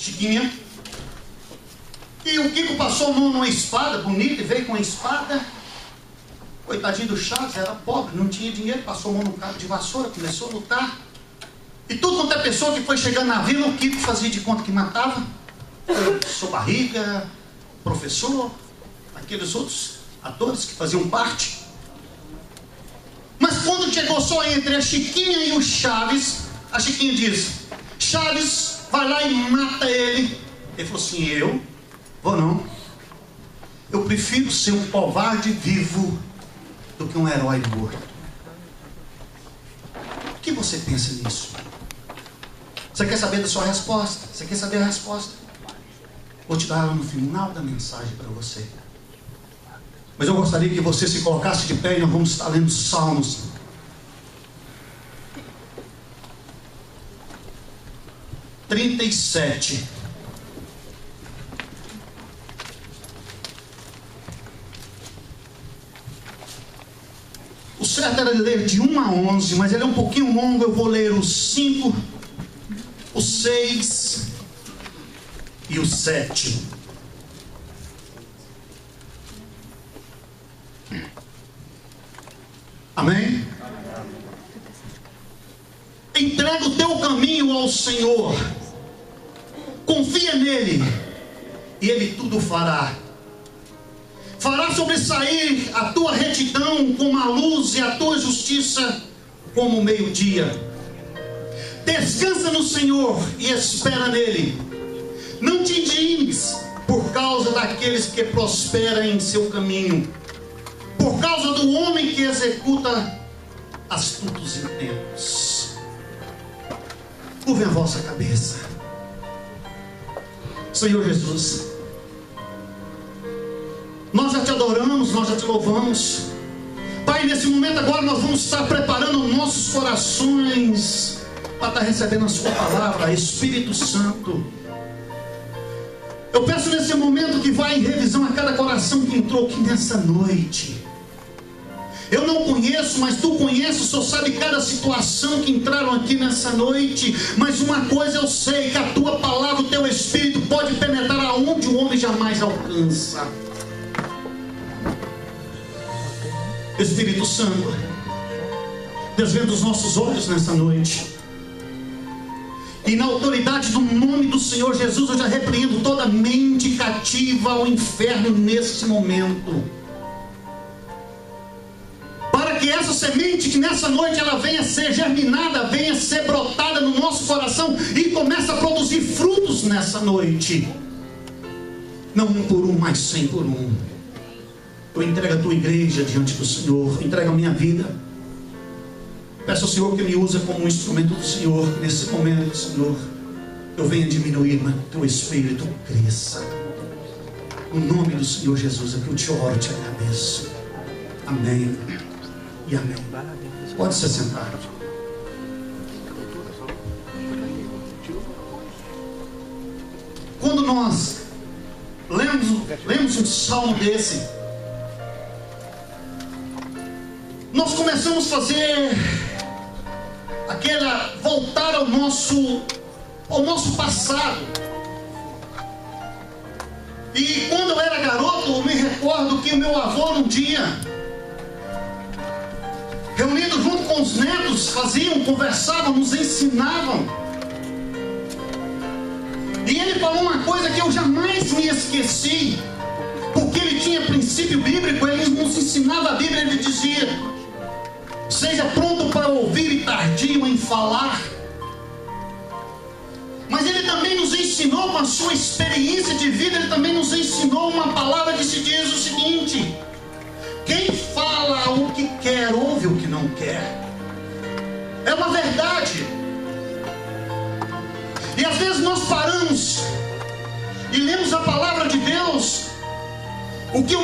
Chiquinha. E o Kiko passou a mão numa espada bonita e veio com a espada. Coitadinho do Chaves, era pobre, não tinha dinheiro, passou a mão no cabo de vassoura, começou a lutar. E tudo quanto é pessoa que foi chegando na vila, o Kiko fazia de conta que matava. Sua barriga, professor, aqueles outros atores que faziam parte. Mas quando chegou só entre a Chiquinha e o Chaves, a Chiquinha diz: Chaves, vai lá e mata ele. Ele falou assim: eu? Vou não. Eu prefiro ser um covarde vivo do que um herói morto. O que você pensa nisso? Você quer saber da sua resposta? Você quer saber a resposta? Vou te dar ela no final da mensagem para você. Mas eu gostaria que você se colocasse de pé e nós vamos estar lendo Salmos. (37). O certo era ler de 1 a 11, mas ele é um pouquinho longo. Eu vou ler os 5, o 6 e o 7. Amém? Entrega o teu caminho ao Senhor, confia nele e ele tudo fará. Fará sobressair a tua retidão como a luz e a tua justiça como o meio-dia. Descansa no Senhor e espera nele. Não te indignes por causa daqueles que prosperam em seu caminho, por causa do homem que executa astutos intentos. Curvem a vossa cabeça. Senhor Jesus, nós já te adoramos, nós já te louvamos. Pai, nesse momento agora nós vamos estar preparando nossos corações para estar recebendo a sua palavra. Espírito Santo, eu peço nesse momento que vá em revisão a cada coração que entrou aqui nessa noite. Eu não conheço, mas tu conheces, o Senhor sabe cada situação que entraram aqui nessa noite. Mas uma coisa eu sei, que a tua palavra, o teu Espírito pode penetrar aonde o homem jamais alcança. Espírito Santo, desvenda os nossos olhos nessa noite. E na autoridade do nome do Senhor Jesus, eu já repreendo toda mente cativa ao inferno nesse momento. Para que essa semente que nessa noite ela venha ser germinada, venha ser brotada no nosso coração e comece a produzir frutos nessa noite. Não 1 por 1, mas 100 por 1. Eu entrego a tua igreja diante do Senhor, entrego a minha vida. Peço ao Senhor que me use como um instrumento do Senhor. Nesse momento, Senhor, eu venha diminuir, mas o teu Espírito cresça. No nome do Senhor Jesus é que eu te oro e te agradeço. Amém e amém. Pode se sentar. Quando nós lemos um salmo desse, nós começamos a fazer voltar ao nosso passado. E quando eu era garoto, eu me recordo que o meu avô um dia, reunido junto com os netos, conversavam, nos ensinavam. E ele falou uma coisa que eu jamais me esqueci, porque ele tinha princípio bíblico. Ele nos ensinava a Bíblia. Ele dizia: seja pronto para ouvir e tardio em falar. Mas ele também nos ensinou, com a sua experiência de vida, ele também nos ensinou uma palavra que se diz o seguinte: quem fala o que quer, ouve o que não quer. É uma verdade. E às vezes nós paramos e lemos a palavra de Deus. O que eu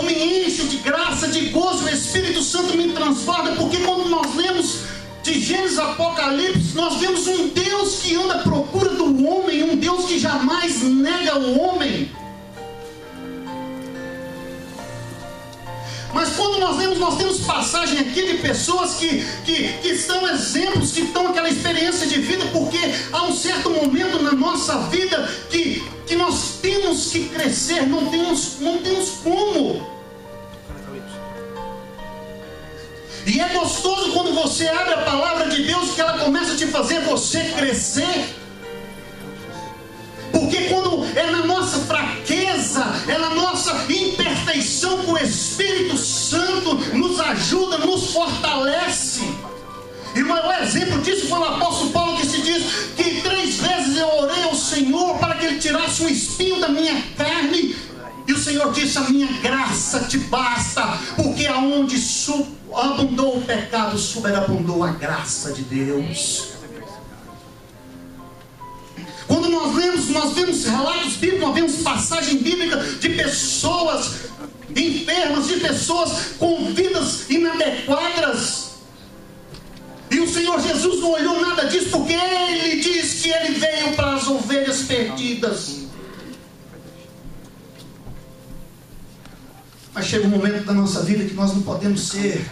me encho de graça, de gozo, o Espírito Santo me transforma, porque quando nós lemos de Gênesis a Apocalipse, nós vemos um Deus que anda à procura do homem, um Deus que jamais nega o homem. Mas quando nós temos passagem aqui de pessoas que são exemplos, que estão aquela experiência de vida, porque há um certo momento na nossa vida que nós temos que crescer, não temos como. E é gostoso quando você abre a palavra de Deus, que ela começa a te fazer você crescer. Porque quando é na nossa fraqueza, é na nossa imperfeição que o Espírito Santo nos ajuda, nos fortalece. E o maior exemplo disso foi o apóstolo Paulo, que se diz que 3 vezes eu orei ao Senhor para que Ele tirasse um espinho da minha carne. E o Senhor disse: a minha graça te basta, porque aonde abundou o pecado, superabundou a graça de Deus. Quando nós vemos relatos bíblicos, nós vemos passagem bíblica de pessoas enfermas, de pessoas com vidas inadequadas. E o Senhor Jesus não olhou nada disso, porque Ele diz que Ele veio para as ovelhas perdidas. Mas chega um momento da nossa vida que nós não podemos ser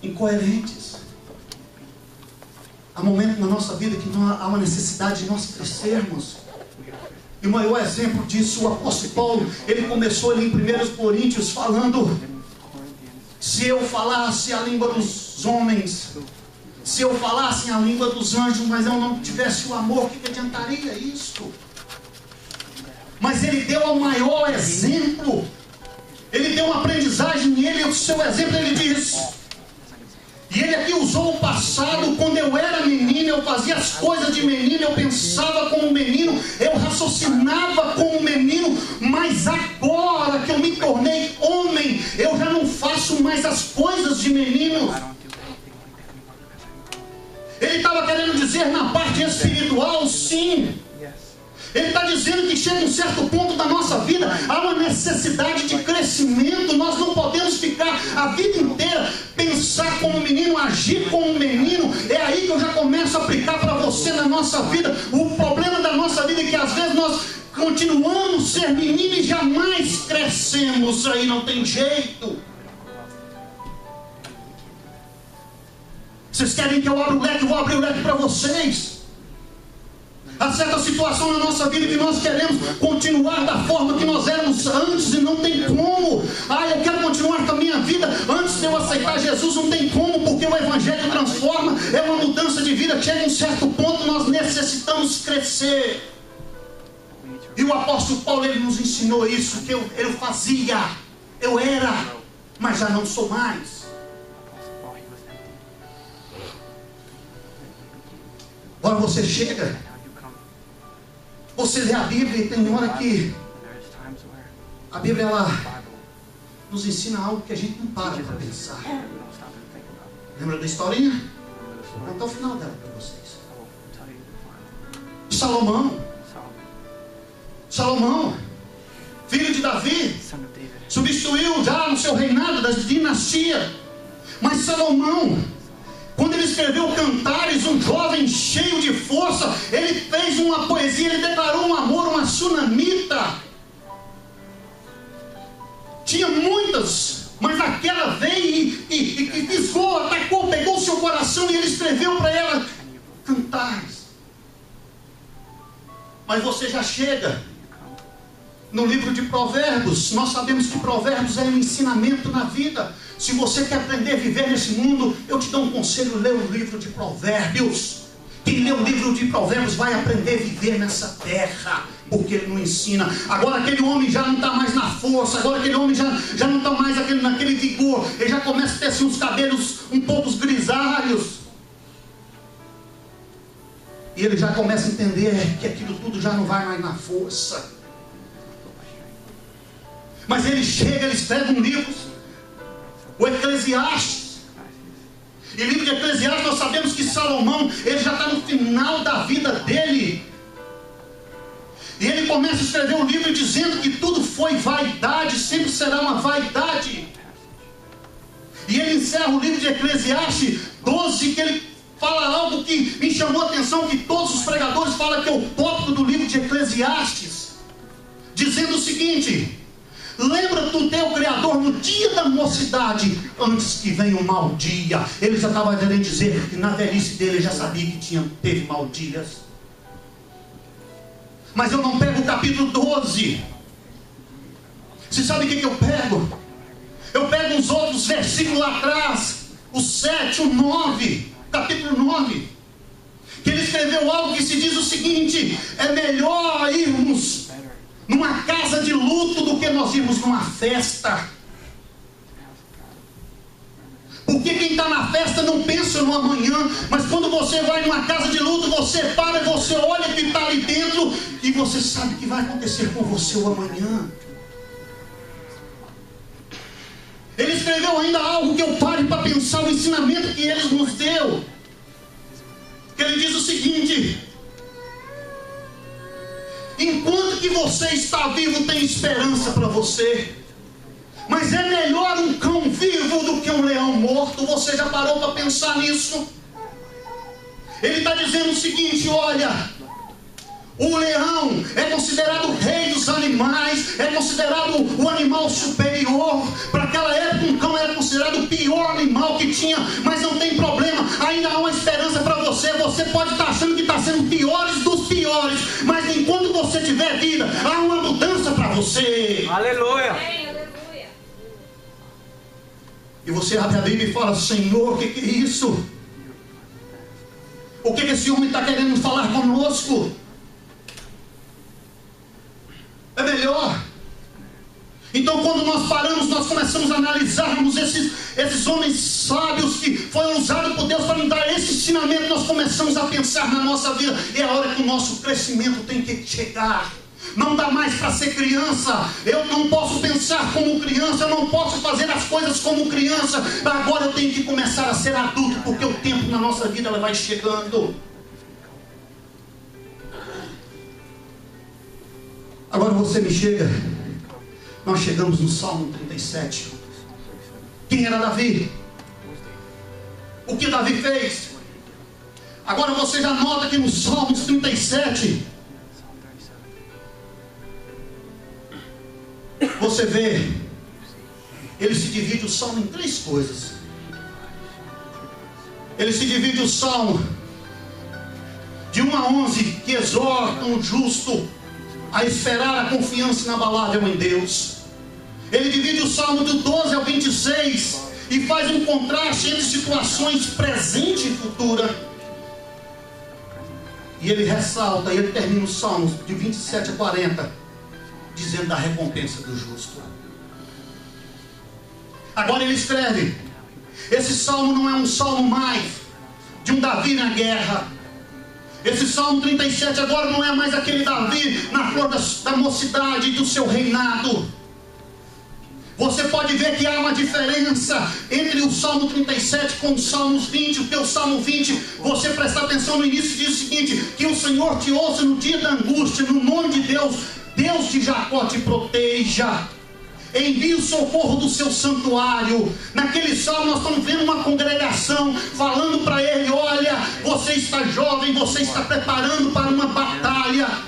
incoerentes. Há momentos na nossa vida que há uma necessidade de nós crescermos. E o maior exemplo disso, o apóstolo Paulo, ele começou ali em 1 Coríntios falando: se eu falasse a língua dos homens, se eu falasse a língua dos anjos, mas eu não tivesse o amor, o que adiantaria isso? Mas ele deu o maior exemplo. Ele deu uma aprendizagem nele, o seu exemplo. Ele diz, e ele aqui usou o passado: quando eu era menino, eu fazia as coisas de menino, eu pensava como menino, eu raciocinava como menino, mas agora que eu me tornei homem, eu já não faço mais as coisas de menino. Ele estava querendo dizer na parte espiritual, sim. Ele está dizendo que chega um certo ponto da nossa vida, há uma necessidade de crescimento. Nós não podemos ficar a vida inteira, pensar como menino, agir como menino. É aí que eu já começo a aplicar para você na nossa vida. O problema da nossa vida é que às vezes nós continuamos a ser menino e jamais crescemos. Aí não tem jeito. Vocês querem que eu abra o leque? Eu vou abrir o leque para vocês. Há certa situação na nossa vida que nós queremos continuar da forma que nós éramos antes e não tem como. Eu quero continuar com a minha vida antes de eu aceitar Jesus, não tem como, porque o Evangelho transforma, é uma mudança de vida. Chega um certo ponto, nós necessitamos crescer. E o apóstolo Paulo, ele nos ensinou isso, que eu fazia, eu era, mas já não sou mais. Agora você chega, você lê a Bíblia e tem hora que a Bíblia, ela nos ensina algo que a gente não para pensar. Lembra da historinha? Vou contar o final dela para vocês. Salomão, filho de Davi, substituiu já no seu reinado da dinastia. Mas Salomão, quando ele escreveu Cantares, um jovem cheio de força, ele fez uma poesia, ele declarou um amor, uma sunamita. Tinha muitas, mas aquela veio e pisou, atacou, pegou o seu coração e ele escreveu para ela Cantares. Mas você já chega no livro de Provérbios. Nós sabemos que Provérbios é um ensinamento na vida. Se você quer aprender a viver nesse mundo, eu te dou um conselho: lê o livro de Provérbios. Quem lê o livro de Provérbios vai aprender a viver nessa terra, porque ele não ensina. Agora aquele homem já não está mais na força, agora aquele homem já não está mais naquele vigor, ele já começa a ter assim, uns cabelos um pouco grisalhos. E ele já começa a entender que aquilo tudo já não vai mais na força. Mas ele chega, ele escreve um livro, o Eclesiastes. E livro de Eclesiastes, nós sabemos que Salomão, ele já está no final da vida dele. E ele começa a escrever um livro dizendo que tudo foi vaidade, sempre será uma vaidade. E ele encerra o livro de Eclesiastes 12, que ele fala algo que me chamou a atenção, que todos os pregadores falam que é o tópico do livro de Eclesiastes, dizendo o seguinte: lembra do teu Criador no dia da mocidade, antes que venha o mau dia. Ele já estava querendo dizer que na velhice dele já sabia que teve mau dias. Mas eu não pego o capítulo 12. Você sabe o que eu pego? Eu pego os outros versículos lá atrás, o 7, o 9, capítulo 9, que ele escreveu algo que se diz o seguinte: é melhor irmos numa casa de luto do que nós irmos numa festa. Porque quem está na festa não pensa no amanhã, mas quando você vai numa casa de luto, você para, você olha o que está ali dentro e você sabe que vai acontecer com você o amanhã. Ele escreveu ainda algo que eu pare para pensar, o ensinamento que ele nos deu. Que ele diz o seguinte: enquanto que você está vivo, tem esperança para você. Mas é melhor um cão vivo do que um leão morto. Você já parou para pensar nisso? Ele está dizendo o seguinte: olha, o leão é considerado o rei dos animais, é considerado o animal superior. Para aquela época, um cão era considerado o pior animal que tinha, mas não tem problema, ainda há uma esperança para você. Você pode estar achando que está sendo piores dos piores, mas enquanto você tiver vida, há uma mudança para você. Aleluia! E você abre a Bíblia e fala: Senhor, o que é isso? O que esse homem está querendo falar conosco? É melhor. Então, quando nós paramos, nós começamos a analisarmos esses homens sábios que foram usados por Deus para nos dar esse ensinamento. Nós começamos a pensar na nossa vida. É a hora que o nosso crescimento tem que chegar. Não dá mais para ser criança. Eu não posso pensar como criança, eu não posso fazer as coisas como criança. Agora eu tenho que começar a ser adulto, porque o tempo na nossa vida ela vai chegando. Agora você me chega. Nós chegamos no Salmo 37. Quem era Davi? O que Davi fez? Agora você já nota que no Salmo 37 você vê, ele se divide o salmo em três coisas. Ele se divide o salmo de 1 a 11, que exortam o justo a esperar a confiança inabalável em Deus. Ele divide o salmo do 12 ao 26 e faz um contraste entre situações presente e futura. E ele ressalta, e ele termina o salmo de 27 a 40 dizendo da recompensa do justo. Agora ele escreve: esse salmo não é um salmo mais de um Davi na guerra. Esse salmo 37 agora não é mais aquele Davi na flor da mocidade do seu reinado. Você pode ver que há uma diferença entre o Salmo 37 com os Salmos 20, porque o Salmo 20, você prestar atenção no início, diz o seguinte: que o Senhor te ouça no dia da angústia, no nome de Deus, Deus de Jacó te proteja, envie o socorro do seu santuário. Naquele salmo nós estamos vendo uma congregação falando para ele: olha, você está jovem, você está preparando para uma batalha.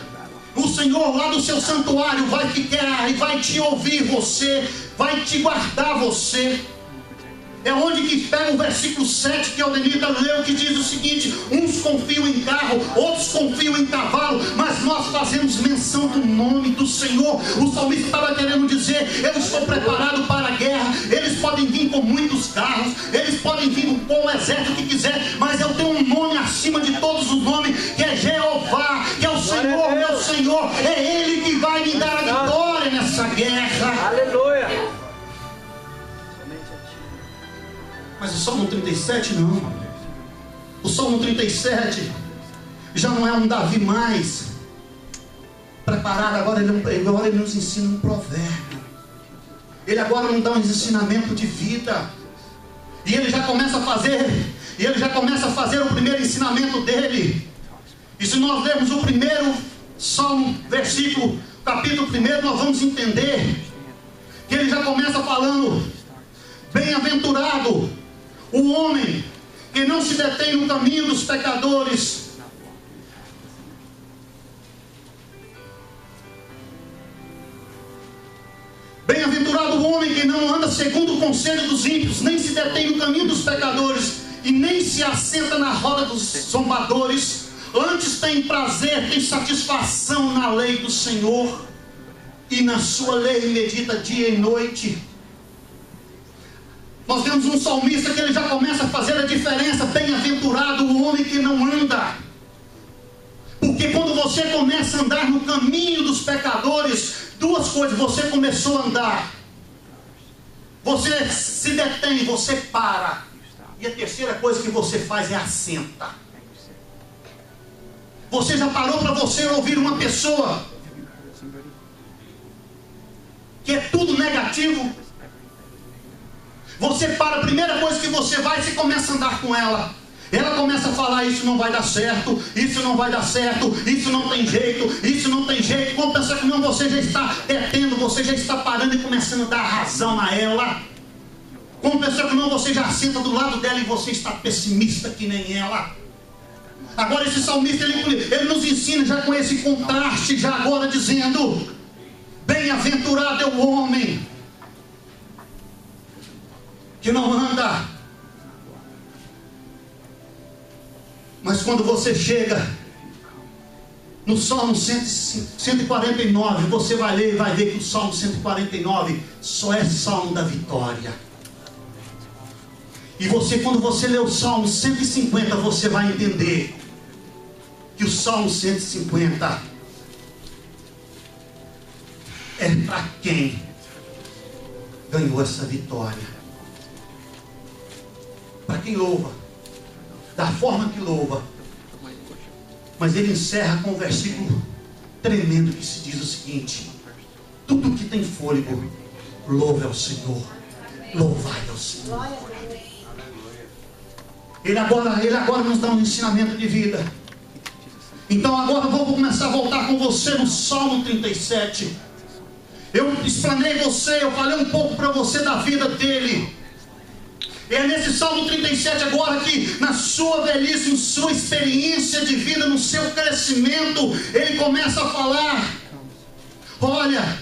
O Senhor lá do seu santuário vai ficar e vai te ouvir você, vai te guardar você. É onde que pega o versículo 7 que Aldenita leu, que diz o seguinte: uns confiam em carro, outros confiam em cavalo, mas nós fazemos menção do nome do Senhor. O salmista estava querendo dizer: eu estou preparado para a guerra. Eles podem vir com muitos carros, eles podem vir com o exército que quiser, mas eu tenho um nome acima de todos os nomes, que é Jeová, que é o Senhor, meu Senhor. É Ele que vai me dar a vitória nessa guerra. Aleluia! Mas o Salmo 37 não. O Salmo 37 já não é um Davi mais preparado. Agora ele nos ensina um provérbio. Ele agora nos dá um ensinamento de vida. E ele já começa a fazer o primeiro ensinamento dele. E se nós lermos o primeiro Salmo, versículo, capítulo 1, nós vamos entender que ele já começa falando: bem-aventurado o homem que não se detém no caminho dos pecadores, bem-aventurado o homem que não anda segundo o conselho dos ímpios, nem se detém no caminho dos pecadores, e nem se assenta na roda dos zombadores. Antes tem prazer, tem satisfação na lei do Senhor, e na sua lei medita dia e noite. Nós vemos um salmista que ele já começa a fazer a diferença. Bem-aventurado o homem que não anda. Porque quando você começa a andar no caminho dos pecadores, duas coisas: você começou a andar, você se detém, você para, e a terceira coisa que você faz é assenta. Você já parou para você ouvir uma pessoa que é tudo negativo? Você para, a primeira coisa que você vai, você começa a andar com ela. Ela começa a falar: isso não vai dar certo, isso não vai dar certo, isso não tem jeito, isso não tem jeito. Quando pensa que não, você já está detendo, você já está parando e começando a dar razão a ela. Quando pensa que não, você já senta do lado dela e você está pessimista que nem ela. Agora esse salmista, ele nos ensina já com esse contraste, já agora dizendo: bem-aventurado é o homem que não anda. Mas quando você chega no Salmo 149, você vai ler e vai ver que o Salmo 149 só é Salmo da vitória. E você, quando você lê o Salmo 150, você vai entender que o Salmo 150 é para quem ganhou essa vitória. Para quem louva, da forma que louva. Mas ele encerra com um versículo tremendo que se diz o seguinte: tudo que tem fôlego, louve ao Senhor, louvai ao Senhor. Ele agora nos dá um ensinamento de vida. Então agora vou começar a voltar com você no Salmo 37. Eu explanei você, eu falei um pouco para você da vida dele. É nesse Salmo 37 agora que, na sua velhice, em sua experiência de vida, no seu crescimento, ele começa a falar: olha,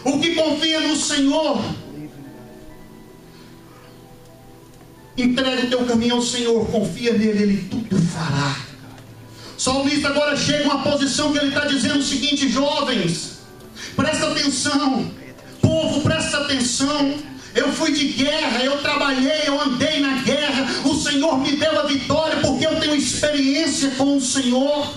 o que confia no Senhor, entrega o teu caminho ao Senhor, confia nele, ele tudo fará. O salmista agora chega a uma posição que ele está dizendo o seguinte: jovens, presta atenção, povo, presta atenção. Eu fui de guerra, eu trabalhei, eu andei na guerra, o Senhor me deu a vitória porque eu tenho experiência com o Senhor.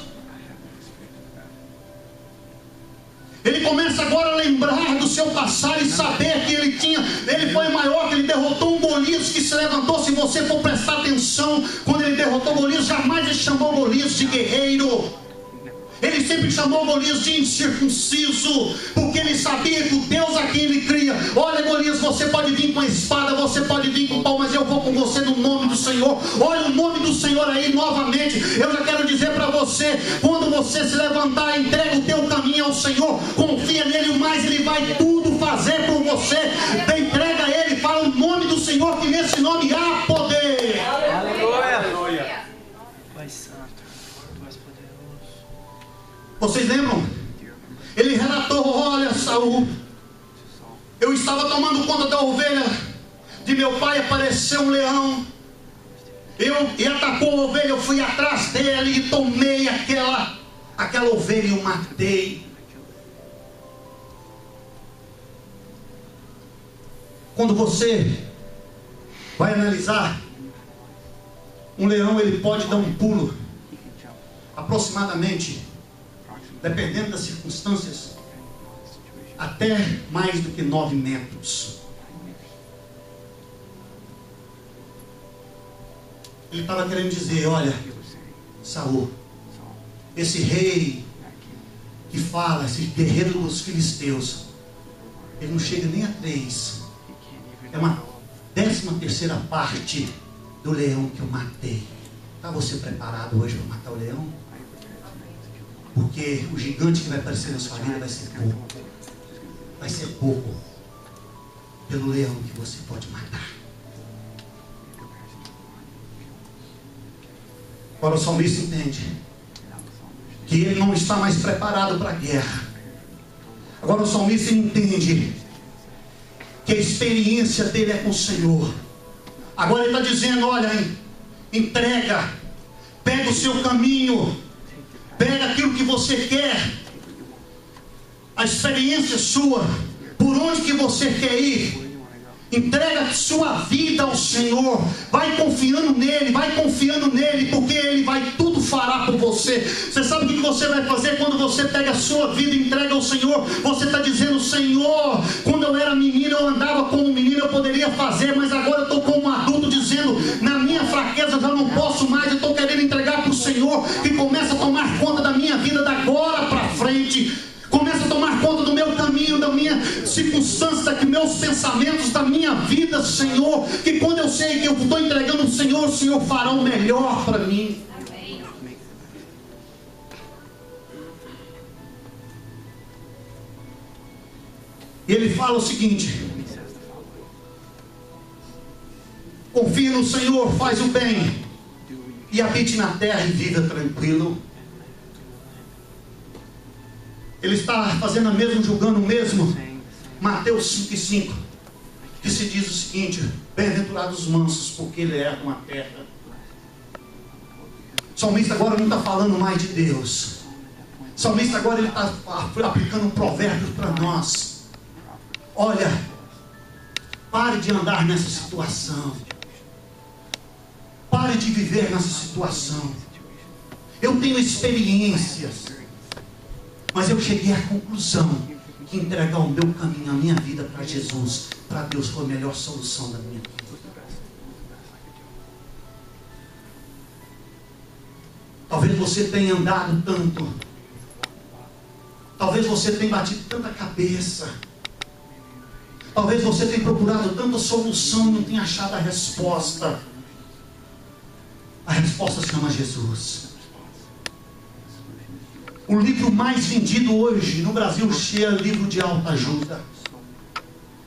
Ele começa agora a lembrar do seu passado e saber que ele foi maior, que ele derrotou um Golias que se levantou. Se você for prestar atenção, quando ele derrotou Golias, jamais ele chamou Golias de guerreiro. Ele sempre chamou Golias de incircunciso, porque ele sabia que o Deus a quem ele cria: olha, Golias, você pode vir com a espada, você pode vir com o pau, mas eu vou com você no nome do Senhor. Olha o nome do Senhor aí novamente. Eu já quero dizer para você: quando você se levantar, entrega o teu caminho ao Senhor, confia nele, o mais ele vai tudo fazer por você. Entrega a ele, fala o nome do Senhor, que nesse nome há poder. Aleluia. Pai Santo. Vocês lembram? Ele relatou: olha, Saul, eu estava tomando conta da ovelha de meu pai, apareceu um leão, e atacou a ovelha, eu fui atrás dele e tomei aquela ovelha e o matei. Quando você vai analisar, um leão, ele pode dar um pulo aproximadamente, dependendo das circunstâncias, até mais do que 9 metros. Ele estava querendo dizer: olha, Saul, esse rei que fala, esse guerreiro dos filisteus, ele não chega nem a 3. É uma 13ª parte do leão que eu matei. Está você preparado hoje para matar o leão? Porque o gigante que vai aparecer na sua vida vai ser pouco. Vai ser pouco pelo leão que você pode matar. Agora o salmista entende que ele não está mais preparado para a guerra. Agora o salmista entende que a experiência dele é com o Senhor. Agora ele está dizendo: olha, entrega, Pega o seu caminho, pega aquilo que você quer, a experiência sua, por onde que você quer ir. Entrega a sua vida ao Senhor. Vai confiando nele, porque Ele vai tudo fará por você. Você sabe o que você vai fazer quando você pega a sua vida e entrega ao Senhor? Você está dizendo: Senhor, quando eu era menino, eu andava como menino, eu poderia fazer, mas agora eu estou como um adulto, dizendo: na minha fraqueza eu já não posso mais, eu estou querendo entregar para o Senhor, que começa a tomar conta da minha vida da agora para frente. Começa a tomar conta do meu caminho, da minha circunstância, dos meus pensamentos, da minha vida, Senhor. Que quando eu sei que eu estou entregando ao Senhor, o Senhor fará o melhor para mim. Amém. E ele fala o seguinte: confia no Senhor, faz o bem, e habite na terra e viva tranquilo. Ele está fazendo a mesma, julgando o mesmo. Mateus 5,5, que se diz o seguinte: bem-aventurados os mansos, porque ele herdam a terra. O salmista agora não está falando mais de Deus. O salmista agora ele está aplicando um provérbio para nós. Olha, pare de andar nessa situação. Pare de viver nessa situação. Eu tenho experiências, mas eu cheguei à conclusão que entregar o meu caminho, a minha vida para Jesus, para Deus, foi a melhor solução da minha vida. Talvez você tenha andado tanto, talvez você tenha batido tanta cabeça, talvez você tenha procurado tanta solução e não tenha achado a resposta. A resposta se chama Jesus. O livro mais vendido hoje no Brasil é o livro de autoajuda.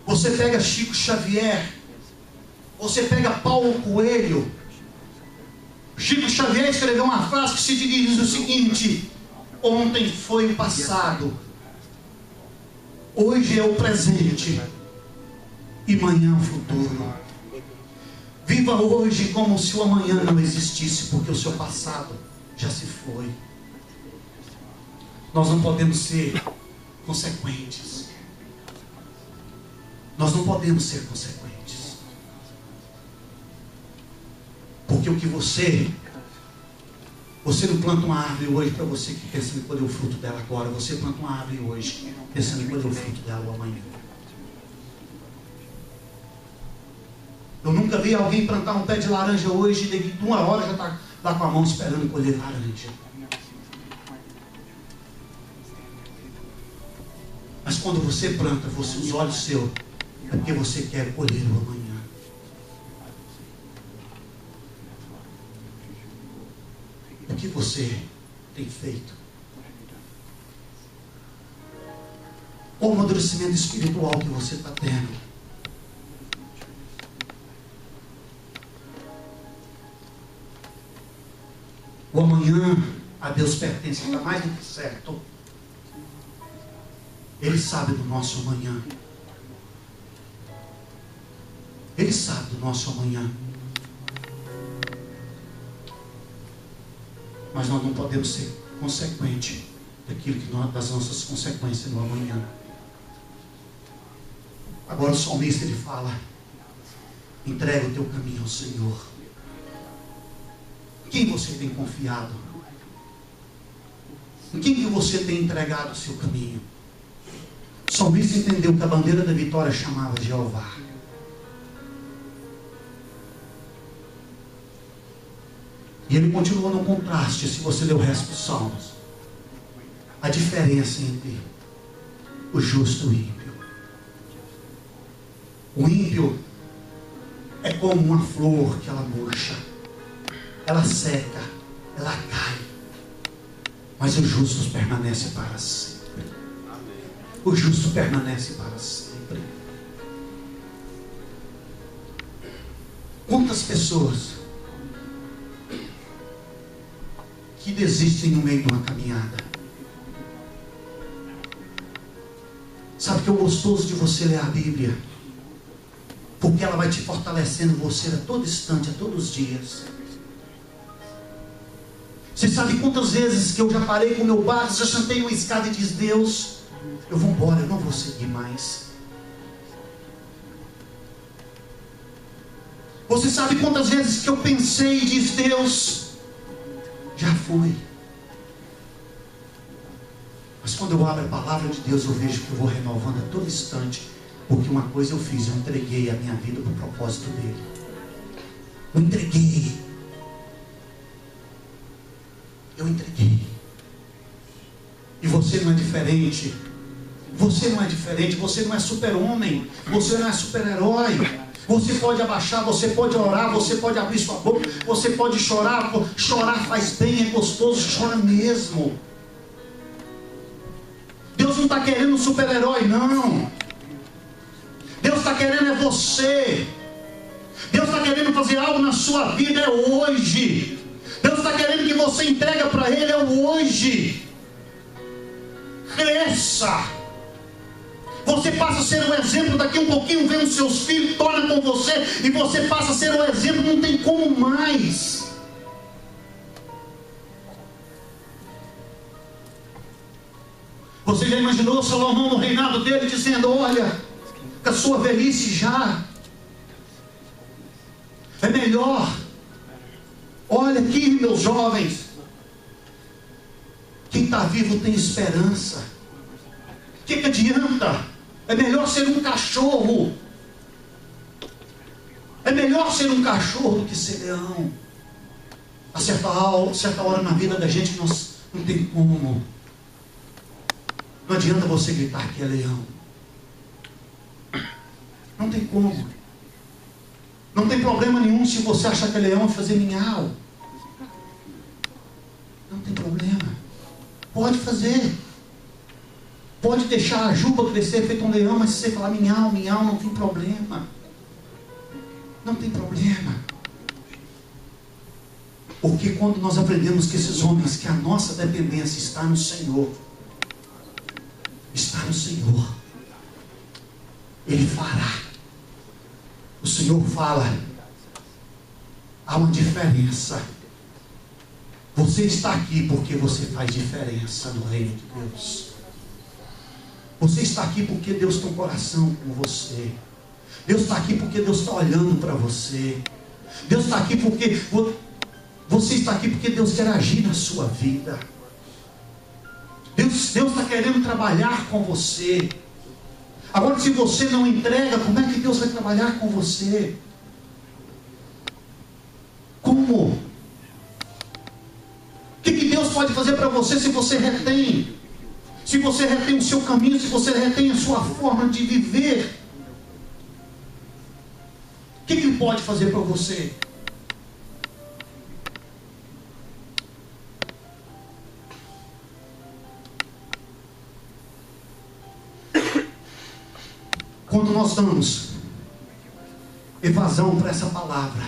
Você pega Chico Xavier, você pega Paulo Coelho. Chico Xavier escreveu uma frase que se diz o seguinte: ontem foi o passado, hoje é o presente e amanhã é o futuro. Viva hoje como se o amanhã não existisse, porque o seu passado já se foi. Nós não podemos ser consequentes. Nós não podemos ser consequentes. Porque o que você não planta uma árvore hoje para você que pensa em colher o fruto dela agora. Você planta uma árvore hoje pensando em colher o fruto dela amanhã. Eu nunca vi alguém plantar um pé de laranja hoje e de 1 hora já está lá com a mão esperando colher laranja. Mas quando você planta, os olhos seus, é porque você quer colher o amanhã. O que você tem feito? Qual o amadurecimento espiritual que você está tendo? O amanhã a Deus pertence, está mais do que certo. Ele sabe do nosso amanhã. Ele sabe do nosso amanhã. Mas nós não podemos ser consequentes daquilo que das nossas consequências no amanhã. Agora o salmista ele fala: entrega o teu caminho ao Senhor. Quem você tem confiado? Em quem que você tem entregado o seu caminho? O salmista entendeu que a bandeira da vitória chamava Jeová. E ele continuou no contraste, se você ler o resto dos salmos. A diferença entre o justo e o ímpio. O ímpio é como uma flor que ela murcha, ela seca, ela cai. Mas os justos permanecem para sempre. O justo permanece para sempre. Quantas pessoas que desistem no meio de uma caminhada? Sabe que é o gostoso de você ler a Bíblia? Porque ela vai te fortalecendo você a todo instante, a todos os dias. Você sabe quantas vezes que eu já parei com meu barco, já sentei uma escada e disse: Deus, eu vou embora, eu não vou seguir mais. Você sabe quantas vezes que eu pensei e disse: Deus, já foi. Mas quando eu abro a palavra de Deus, eu vejo que eu vou renovando a todo instante. Porque uma coisa eu fiz, eu entreguei a minha vida para o propósito dele. Eu entreguei. Eu entreguei. E você não é diferente. Você não é diferente. Você não é super-homem. Você não é super-herói. Você pode abaixar, você pode orar, você pode abrir sua boca, você pode chorar. Chorar faz bem, é gostoso, chora mesmo. Deus não está querendo um super-herói, não. Deus está querendo é você. Deus está querendo fazer algo na sua vida, é hoje. Deus está querendo que você entregue para Ele, é hoje. Cresça. Você passa a ser um exemplo, daqui um pouquinho vem os seus filhos, torna com você, e você passa a ser um exemplo, não tem como mais. Você já imaginou Salomão no reinado dele dizendo: olha, com a sua velhice já é melhor. Olha aqui, meus jovens, quem está vivo tem esperança. O que adianta? É melhor ser um cachorro. É melhor ser um cachorro do que ser leão. A certa hora na vida da gente nós não tem como. Não adianta você gritar que é leão. Não tem como. Não tem problema nenhum se você achar que é leão e fazer minhau. Não tem problema. Pode fazer. Pode deixar a juba crescer feito um leão, mas se você falar minhau, minhau, não tem problema. Não tem problema. Porque quando nós aprendemos que esses homens, que a nossa dependência está no Senhor, está no Senhor, Ele fará. O Senhor fala. Há uma diferença. Você está aqui porque você faz diferença no reino de Deus. Você está aqui porque Deus tem um coração com você. Deus está aqui porque Deus está olhando para você. Deus está aqui porque você está aqui porque Deus quer agir na sua vida. Deus está querendo trabalhar com você. Agora, se você não entrega, como é que Deus vai trabalhar com você? Como? O que Deus pode fazer para você se você retém? Se você retém o seu caminho, se você retém a sua forma de viver, o que Ele pode fazer para você? Quando nós damos evasão para essa palavra,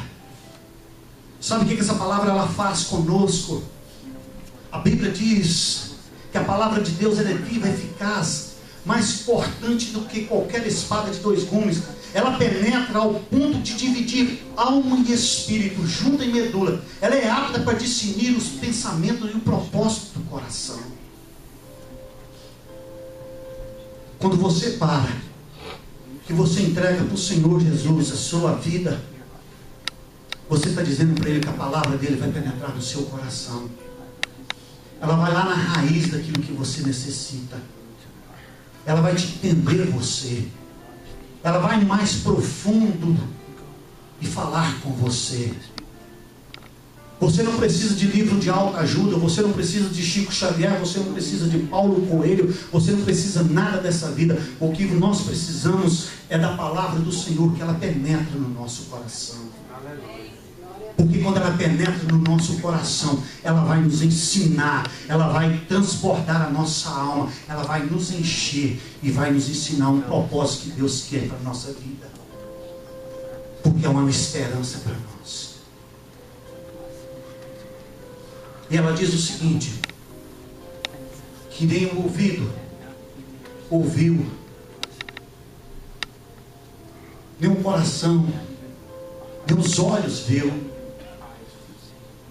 sabe o que essa palavra ela faz conosco? A Bíblia diz que a palavra de Deus ela é viva, eficaz, mais cortante do que qualquer espada de 2 gumes. Ela penetra ao ponto de dividir alma e espírito, junta e medula. Ela é apta para discernir os pensamentos e o propósito do coração. Quando você para, que você entrega para o Senhor Jesus a sua vida, você está dizendo para Ele que a palavra dele vai penetrar no seu coração. Ela vai lá na raiz daquilo que você necessita. Ela vai te entender você. Ela vai mais profundo e falar com você. Você não precisa de livro de autoajuda, você não precisa de Chico Xavier, você não precisa de Paulo Coelho, você não precisa nada dessa vida. O que nós precisamos é da palavra do Senhor, que ela penetra no nosso coração. Porque quando ela penetra no nosso coração, ela vai nos ensinar, ela vai transportar a nossa alma, ela vai nos encher e vai nos ensinar um propósito que Deus quer para a nossa vida. Porque é uma esperança para nós. E ela diz o seguinte, que nem o ouvido ouviu, nem o coração, nem os olhos viu,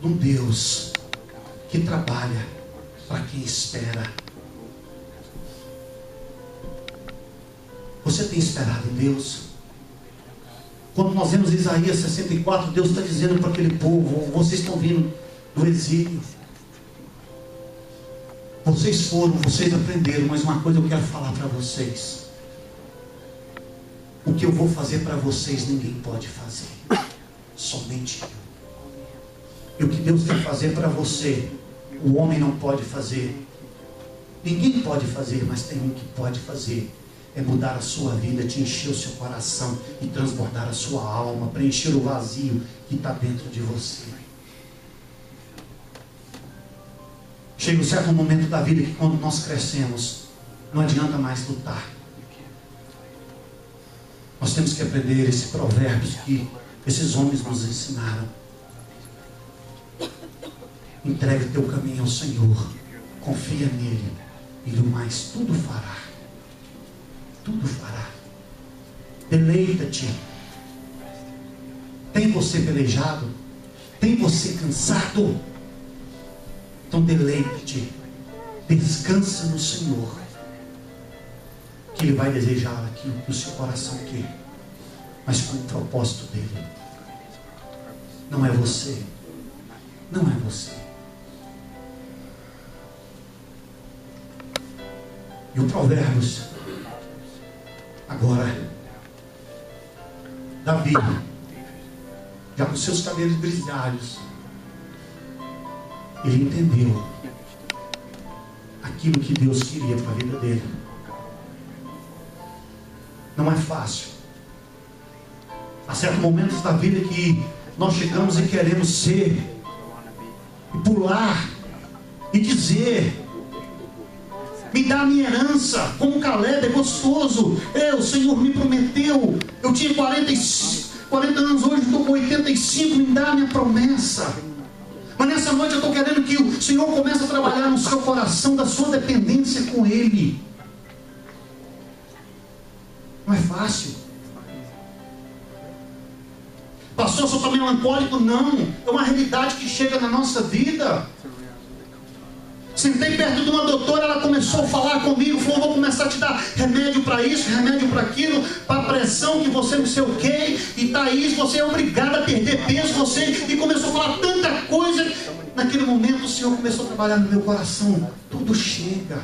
um Deus que trabalha para quem espera. Você tem esperado em Deus? Quando nós vemos Isaías 64, Deus está dizendo para aquele povo: vocês estão vindo do exílio. Vocês foram, vocês aprenderam, mas uma coisa eu quero falar para vocês. O que eu vou fazer para vocês, ninguém pode fazer. Somente eu. E o que Deus quer fazer para você, o homem não pode fazer. Ninguém pode fazer, mas tem um que pode fazer. É mudar a sua vida, te encher o seu coração e transbordar a sua alma, preencher o vazio que está dentro de você. Chega um certo momento da vida que quando nós crescemos, não adianta mais lutar. Nós temos que aprender esse provérbio que esses homens nos ensinaram. Entrega teu caminho ao Senhor, confia nele, e do mais tudo fará. Tudo fará. Deleita-te. Tem você pelejado? Tem você cansado? Então deleite-te. Descansa no Senhor, que Ele vai desejar aquilo que o seu coração quer, mas com o propósito dele. Não é você. Não é você. E o Provérbios, agora, Davi, já com seus cabelos grisalhos, ele entendeu aquilo que Deus queria para a vida dele. Não é fácil. Há certos momentos da vida que nós chegamos e queremos ser, e pular, e dizer: me dá a minha herança, como Caleb, é gostoso. O Senhor me prometeu. Eu tinha 40 anos, hoje estou com 85, me dá a minha promessa. Mas nessa noite eu estou querendo que o Senhor comece a trabalhar no seu coração, da sua dependência com Ele. Não é fácil. Pastor, eu sou tão melancólico? Não. É uma realidade que chega na nossa vida. Sentei perto de uma doutora, ela começou a falar comigo, falou: vou começar a te dar remédio para isso, remédio para aquilo, para a pressão que você não sei o que, e tá isso, você é obrigado a perder peso, e começou a falar tanta coisa. Naquele momento o Senhor começou a trabalhar no meu coração. Tudo chega.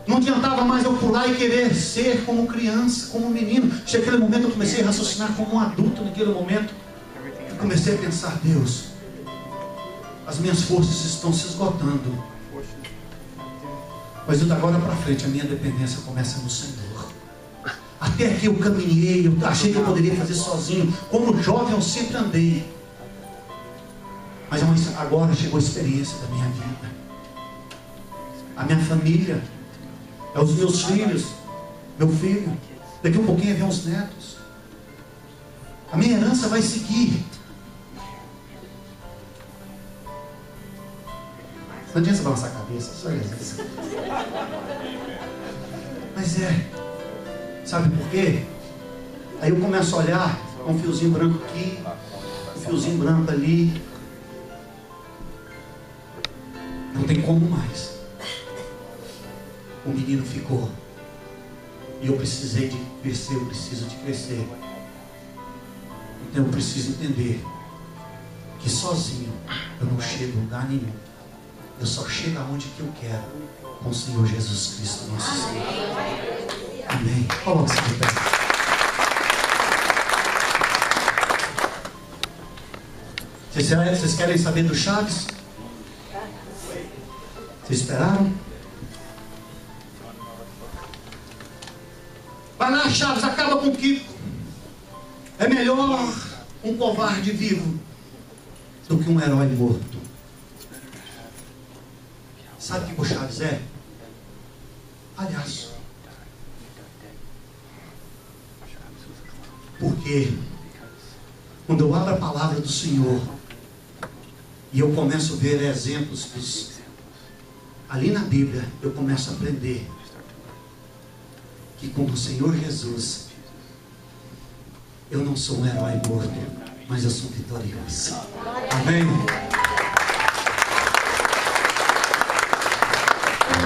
Não adiantava mais eu pular e querer ser como criança, como menino. Chegou aquele momento, eu comecei a raciocinar como um adulto. Naquele momento eu comecei a pensar: Deus, as minhas forças estão se esgotando, mas eu, da agora para frente, a minha dependência começa no Senhor. Até aqui eu caminhei, eu achei que eu poderia fazer sozinho. Como jovem eu sempre andei, mas agora chegou a experiência da minha vida. A minha família, é os meus filhos, meu filho, daqui a um pouquinho vem os netos. A minha herança vai seguir. Não adianta balançar a cabeça, só isso. Mas sabe por quê? Aí eu começo a olhar, um fiozinho branco aqui, um fiozinho branco ali. Não tem como mais. O menino ficou. E eu precisei de crescer, eu preciso de crescer. Então eu preciso entender que sozinho eu não chego a lugar nenhum. Eu só chego aonde que eu quero, com o Senhor Jesus Cristo, nosso Senhor. Amém. Coloque-se de pé. Vocês querem saber do Chaves? Vocês esperaram? Vai lá, Chaves, acaba com o Kiko. É melhor um covarde vivo do que um herói morto. Sabe o que o Chaves é? Palhaço. Porque quando eu abro a palavra do Senhor e eu começo a ver exemplos ali na Bíblia, eu começo a aprender que com o Senhor Jesus eu não sou um herói morto, mas eu sou vitorioso. Amém?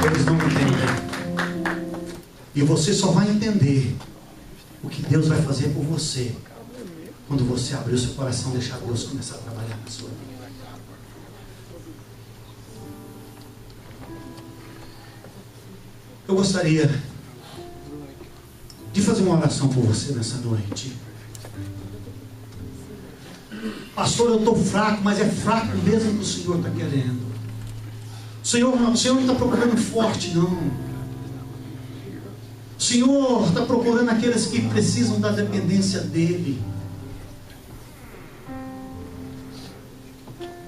Eles não entendem. E você só vai entender o que Deus vai fazer por você quando você abrir o seu coração e deixar Deus começar a trabalhar na sua vida. Eu gostaria de fazer uma oração por você nessa noite. Pastor, eu estou fraco, mas é fraco mesmo que o Senhor está querendo. O Senhor não está procurando forte, não. O Senhor está procurando aqueles que precisam da dependência dEle.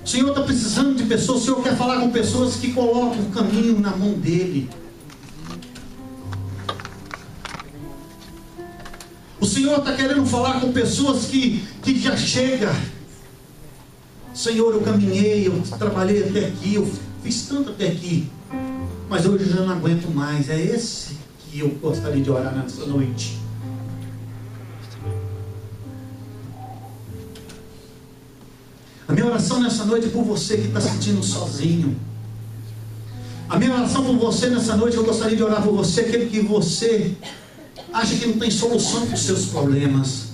O Senhor está precisando de pessoas. O Senhor quer falar com pessoas que colocam o caminho na mão dEle. O Senhor está querendo falar com pessoas que já chega. Senhor, eu caminhei, eu trabalhei até aqui, eu fiz tanto até aqui, mas hoje eu já não aguento mais. É esse que eu gostaria de orar nessa noite. A minha oração nessa noite é por você que está se sentindo sozinho. A minha oração por você nessa noite, eu gostaria de orar por você, aquele que você acha que não tem solução para os seus problemas.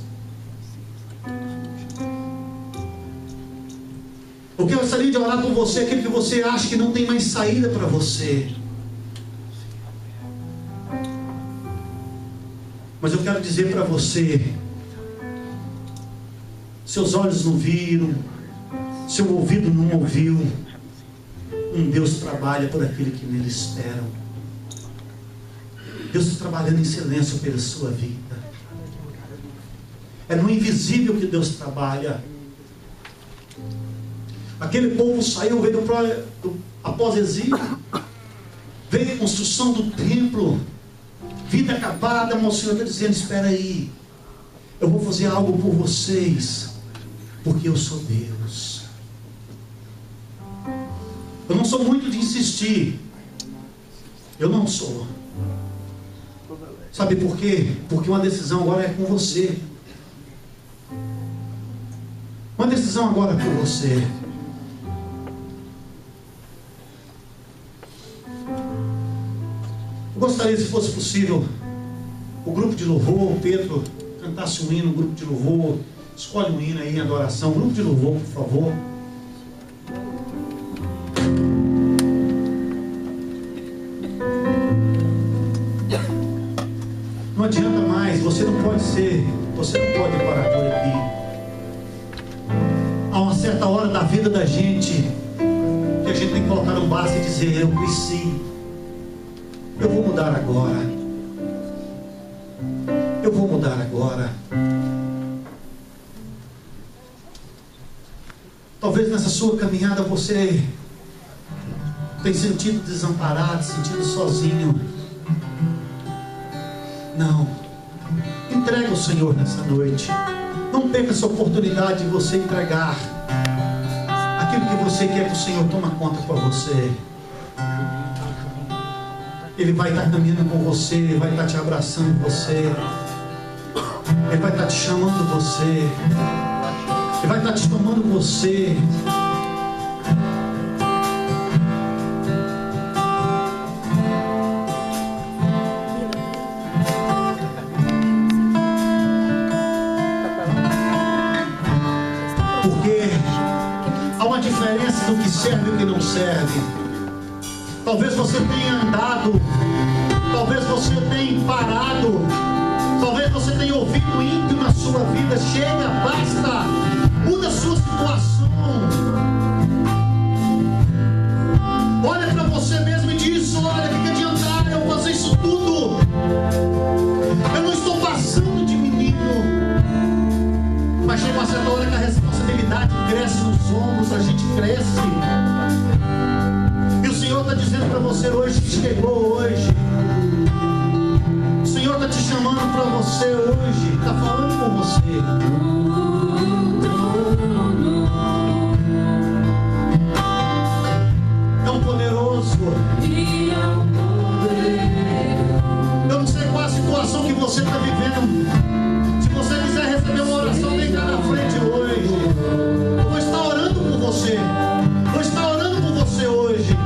O que eu gostaria de orar por você, aquele que você acha que não tem mais saída para você. Mas eu quero dizer para você, seus olhos não viram, seu ouvido não ouviu, Deus trabalha por aquele que nele esperam. Deus está trabalhando em silêncio pela sua vida. É no invisível que Deus trabalha. Aquele povo saiu, veio após exílio, veio a construção do templo, vida acabada, mas o Senhor está dizendo: espera aí, eu vou fazer algo por vocês, porque eu sou Deus. Eu não sou muito de insistir, eu não sou. Sabe por quê? Porque uma decisão agora é com você. Uma decisão agora é por você. Eu gostaria, se fosse possível, o grupo de louvor, o Pedro cantasse um hino, o grupo de louvor, escolhe um hino aí em adoração, grupo de louvor, por favor. Não adianta mais, você não pode parar por aqui. Há uma certa hora da vida da gente que a gente tem que colocar no basta e dizer: eu cresci. Eu vou mudar agora. Eu vou mudar agora. Talvez nessa sua caminhada você tenha sentido desamparado, sentido sozinho. Não. Entrega ao Senhor nessa noite. Não perca essa oportunidade de você entregar aquilo que você quer que o Senhor tome conta para você. Ele vai estar caminhando com você, Ele vai estar te abraçando você, Ele vai estar te chamando você, Ele vai estar te tomando você. Porque há uma diferença do que serve e o que não serve. Talvez você tenha andado, talvez você tenha parado, talvez você tenha ouvido ímpio na sua vida. Chega, basta, muda a sua situação. Olha para você mesmo e diz: olha, o que adiantar eu fazer isso tudo? Eu não estou passando de menino. Mas chega uma certa hora que a responsabilidade cresce nos ombros, a gente cresce. E o Senhor está dizendo para você hoje que chegou hoje. O Senhor está te chamando para você hoje. Está falando com você. É um poderoso. Eu não sei qual a situação que você está vivendo. Se você quiser receber uma oração, vem cá na frente hoje. Eu vou estar orando por você. Vou estar orando por você hoje.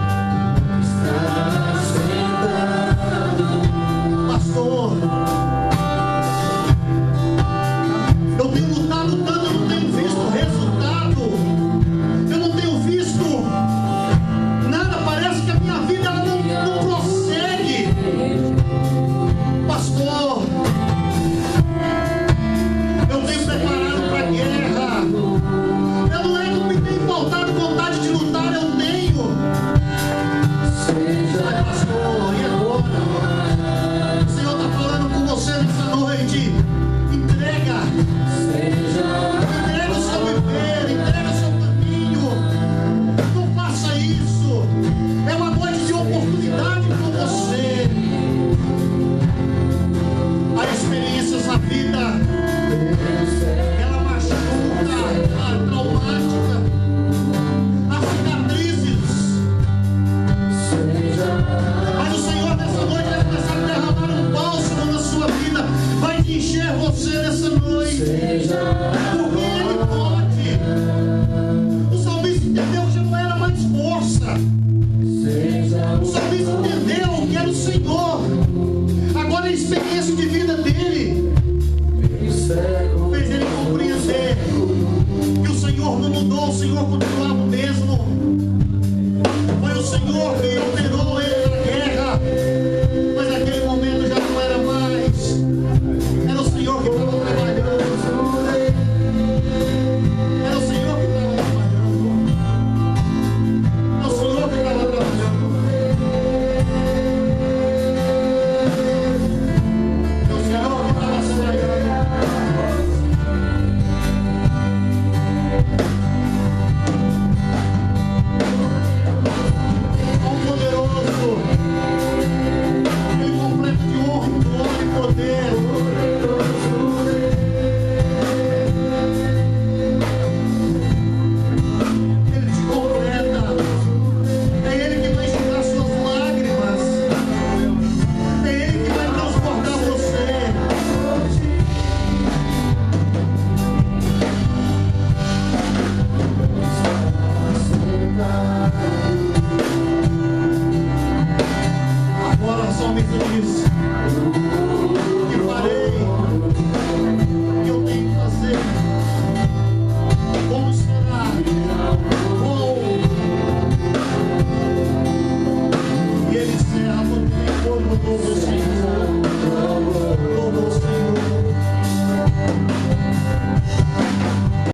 a experiência de vida dele fez ele compreender que o Senhor não mudou, o Senhor continuava o mesmo. Foi o Senhor que operou